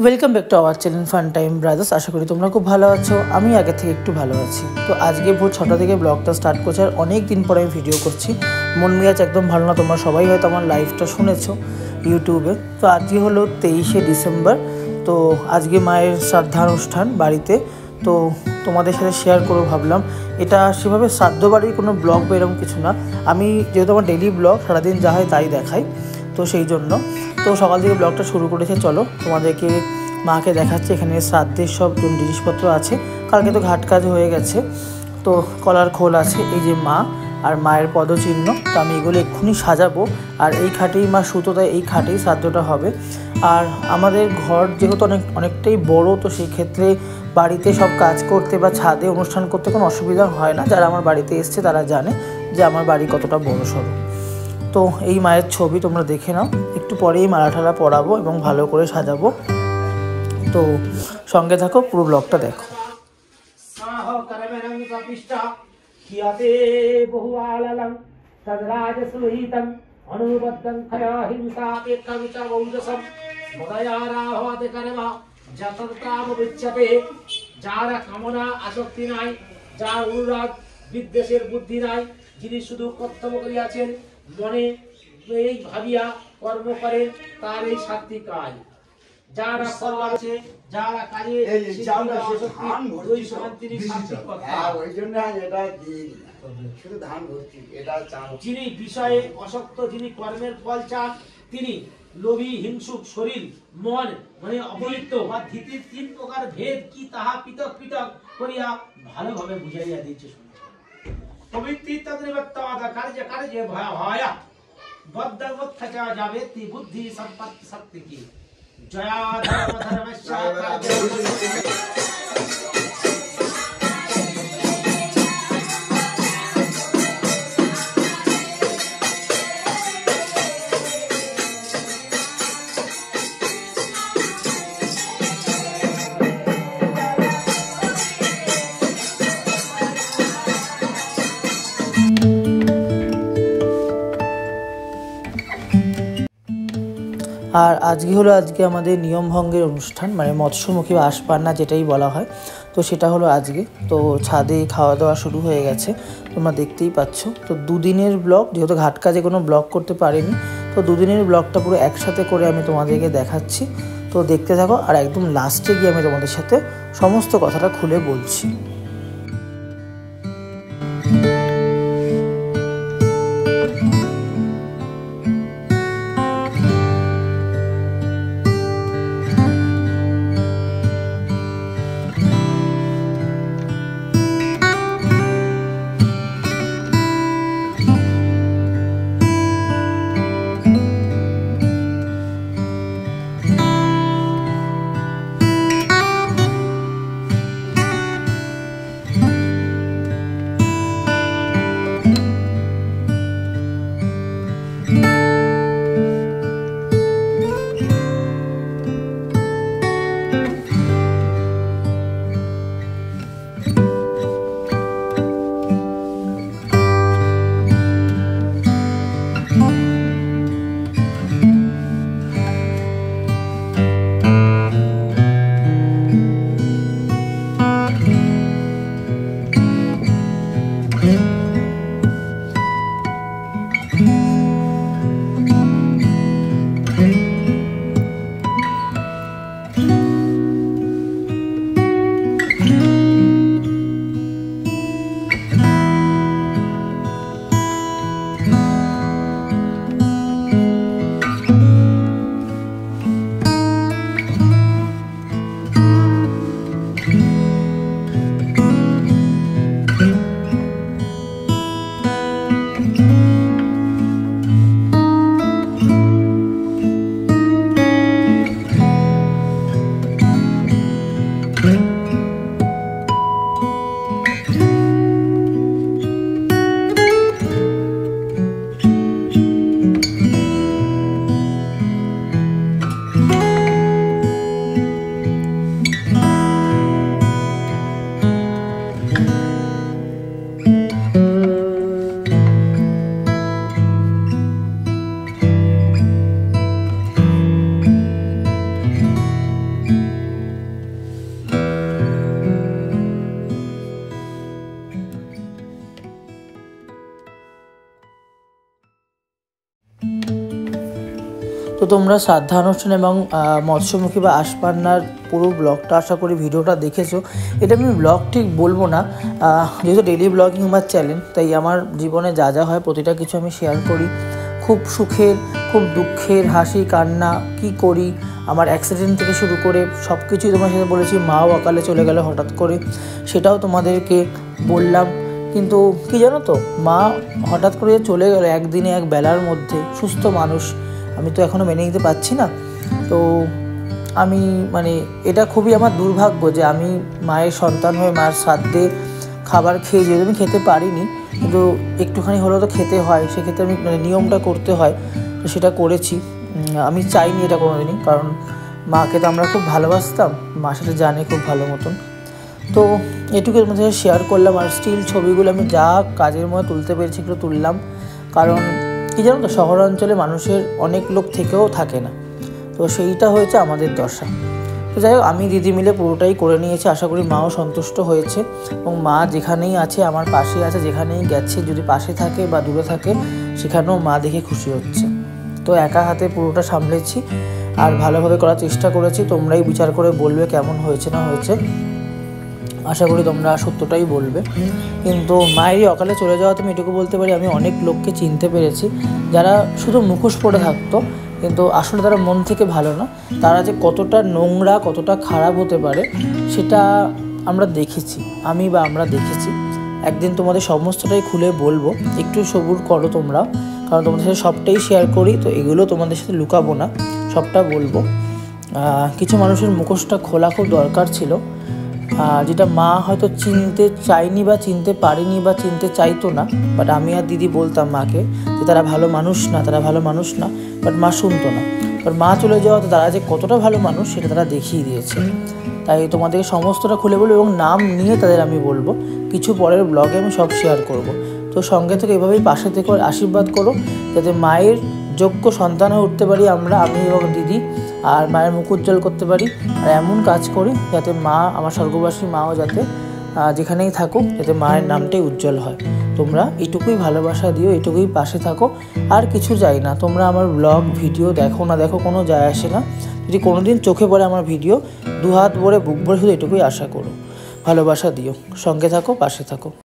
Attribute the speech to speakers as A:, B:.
A: Welcome back to our channel fun time brothers. আশা করি তোমরা খুব ভালো আছো। আমি আগে থেকে একটু ভালো আছি। তো আজকে ভোর 6টা থেকে ব্লগটা স্টার্ট করছি, আর অনেক দিন পরে আমি ভিডিও করছি। মন মেজাজ একদম ভালো না। তোমরা সবাই হয়তো আমার লাইভটা শুনেছো ইউটিউবে। তো আজকে হলো 23শে ডিসেম্বর। তো আজকে মায়ের শ্রাদ্ধানুষ্ঠান বাড়িতে। তো তোমাদের সাথে শেয়ার করে ভাবলাম, এটা সেভাবে শ্রাদ্ধ বাড়ির কোনো ব্লগ বা এরকম কিছু না। আমি যেহেতু আমার ডেইলি ব্লগ সারাদিন যা হয় তাই দেখাই, তো সেই জন্য তো সকাল থেকে ব্লগটা শুরু করেছে। চলো তোমাদেরকে মাকে দেখাচ্ছে। এখানে শ্রাদ্ধের সব জিনিসপত্র আছে। কালকে তো ঘাট কাজ হয়ে গেছে। তো কলার খোল আছে, এই যে মা আর মায়ের পদচিহ্ন। তো আমি এগুলো এক্ষুনি সাজাবো। আর এই খাটেই মা সুতো দেয়, এই খাটেই শ্রাদ্ধটা হবে। আর আমাদের ঘর যেহেতু অনেকটাই বড়, তো সেই ক্ষেত্রে বাড়িতে সব কাজ করতে বা ছাদে অনুষ্ঠান করতে কোনো অসুবিধা হয় না। যারা আমার বাড়িতে এসছে তারা জানে যে আমার বাড়ি কতটা বড় সড়ো। তো এই মায়ের ছবি তোমরা দেখে নাও। একটু পরেই মালা ঠালা পরাবো এবং ভালো করে সাজাবো। তো সঙ্গে থাকো, পুরো ব্লগটা দেখো।
B: যারা কামনা আসক্তি নাই, যার অনুরাগ বিদ্বেষের বুদ্ধি নাই, যিনি শুধু কর্তব্য করিয়াছেন, মনে এই ভাবিয়া কর্ম করেন, তার এই সাত্বিক কাজ। যারা কর্ম আছে, যারা কাজে যিনি বিষয়ে অসক্ত, যিনি কর্মের ফল চান, তিনি লোভী, হিংসুক, শরীর, মন মানে অপরিত্য বা ধীতির 3 প্রকার ভেদ কি তাহা পৃথক পৃথক করিয়া ভালোভাবে বুঝাইয়া দিচ্ছে। পবিত্র তদ্রিবত্তবাদ কার্যে কার্যে ভয় বদ্ধবত্থচা যাবে তি বুদ্ধি সম্পত্তি শক্তি কি জয়া ধর্ম ধর্মস্য
A: আর আজকে আমাদের নিয়ম ভঙ্গের অনুষ্ঠান, মানে মৎস্যমুখী বা আশপান্না যেটাই বলা হয়। তো সেটা হলো আজকে। তো ছাদে খাওয়া দাওয়া শুরু হয়ে গেছে, তোমরা দেখতেই পাচ্ছ। তো দুদিনের ব্লগ, যেহেতু ঘাট কাজে কোনো ব্লগ করতে পারিনি, তো দুদিনের ব্লগটা পুরো একসাথে করে আমি তোমাদেরকে দেখাচ্ছি। তো দেখতে থাকো, আর একদম লাস্টে গিয়ে আমি তোমাদের সাথে সমস্ত কথাটা খুলে বলছি। তো তোমরা শ্রাদ্ধা অনুষ্ঠান এবং মৎস্যমুখী বা আশপান্নার পুরো ব্লগটা আশা করি ভিডিওটা দেখেছো। এটা আমি ব্লগ ঠিক বলবো না, যেহেতু ডেইলি ব্লগিং আমার চ্যানেল, তাই আমার জীবনে যা যা হয় প্রতিটা কিছু আমি শেয়ার করি। খুব সুখের, খুব দুঃখের, হাসি কান্না, কি করি, আমার অ্যাক্সিডেন্ট থেকে শুরু করে সব কিছুই তোমার সাথে বলেছি। মাও অকালে চলে গেল হঠাৎ করে, সেটাও তোমাদেরকে বললাম। কিন্তু কি জানো তো, মা হঠাৎ করে চলে গেল একদিনে, এক বেলার মধ্যে। সুস্থ মানুষ, আমি তো এখনও মেনে নিতে পারছি না। তো আমি মানে এটা খুবই আমার দুর্ভাগ্য যে আমি মায়ের সন্তান হয়ে মায়ের শ্রাদ্ধে খাবার খেয়ে, যেহেতু আমি খেতে পারিনি, কিন্তু একটুখানি হলেও তো খেতে হয়, সেক্ষেত্রে আমি মানে নিয়মটা করতে হয়, তো সেটা করেছি। আমি চাইনি এটা কোনোদিনই, কারণ মাকে তো আমরা খুব ভালোবাসতাম, মা সেটা জানে খুব ভালো মতন। তো এটুকু তোমাদের সাথে শেয়ার করলাম। আর স্টিল ছবিগুলো আমি যা কাজের মধ্যে তুলতে পেরেছি এগুলো তুললাম, কারণ কী জানো তো, শহরাঞ্চলে মানুষের অনেক লোক থেকেও থাকে না, তো সেইটা হয়েছে আমাদের দশা। তো যাই হোক, আমি দিদি মিলে পুরোটাই করে নিয়েছি, আশা করি মাও সন্তুষ্ট হয়েছে। এবং মা যেখানেই আছে আমার পাশে আছে, যেখানেই গেছে, যদি পাশে থাকে বা দূরে থাকে সেখানেও মা দেখে খুশি হচ্ছে। তো একা হাতে পুরোটা সামলেছি আর ভালোভাবে করার চেষ্টা করেছি। তোমরাই বিচার করে বলবে কেমন হয়েছে না হয়েছে, আশা করি তোমরা সত্যটাই বলবে। কিন্তু মায়েরই অকালে চলে যাওয়া তুমি এটুকু বলতে পারি, আমি অনেক লোককে চিনতে পেরেছি যারা শুধু মুখোশ পরে থাকতো, কিন্তু আসলে তারা মন থেকে ভালো না। তারা যে কতটা নোংরা, কতটা খারাপ হতে পারে সেটা আমরা দেখেছি, আমরা দেখেছি। একদিন তোমাদের সমস্তটাই খুলে বলবো, একটু সবুর করো তোমরা, কারণ তোমাদের সাথে সবটাই শেয়ার করি, তো এগুলো তোমাদের সাথে লুকাবো না, সবটা বলবো। কিছু মানুষের মুখোশটা খোলা খুব দরকার ছিল, যেটা মা হয়তো চিনতে চায়নি বা চিনতে পারেনি বা চিনতে চাইতো না। বাট আমি আর দিদি বলতাম মাকে যে তারা ভালো মানুষ না, তারা ভালো মানুষ না, বাট মা শুনতো না। বাট মা চলে যাওয়াতে তারা যে কতটা ভালো মানুষ সেটা তারা দেখিয়ে দিয়েছে। তাই তোমাদেরকে সমস্তটা খুলে বলবো এবং নাম নিয়ে তাদের আমি বলবো, কিছু পরের ব্লগে আমি সব শেয়ার করব। তো সঙ্গে থেকে এভাবেই পাশে থেকে আশীর্বাদ করো, যাতে মায়ের যোগ্য সন্তান হয়ে উঠতে পারি আমি এবং দিদি, আর মায়ের মুখ উজ্জ্বল করতে পারি। আর এমন কাজ করি যাতে মা, আমার স্বর্গবাসী মাও যাতে যেখানেই থাকুক, যাতে মায়ের নামটাই উজ্জ্বল হয়। তোমরা এইটুকুই ভালোবাসা দিও, এইটুকুই পাশে থাকো, আর কিছু চাই না। তোমরা আমার ব্লগ ভিডিও দেখো না দেখো কোনো যায় আসে না, যদি কোনোদিন চোখে পড়ে আমার ভিডিও, দু হাত ভরে বুক ভরে শুধু এটুকুই আশা করো, ভালোবাসা দিও, সঙ্গে থাকো, পাশে থাকো।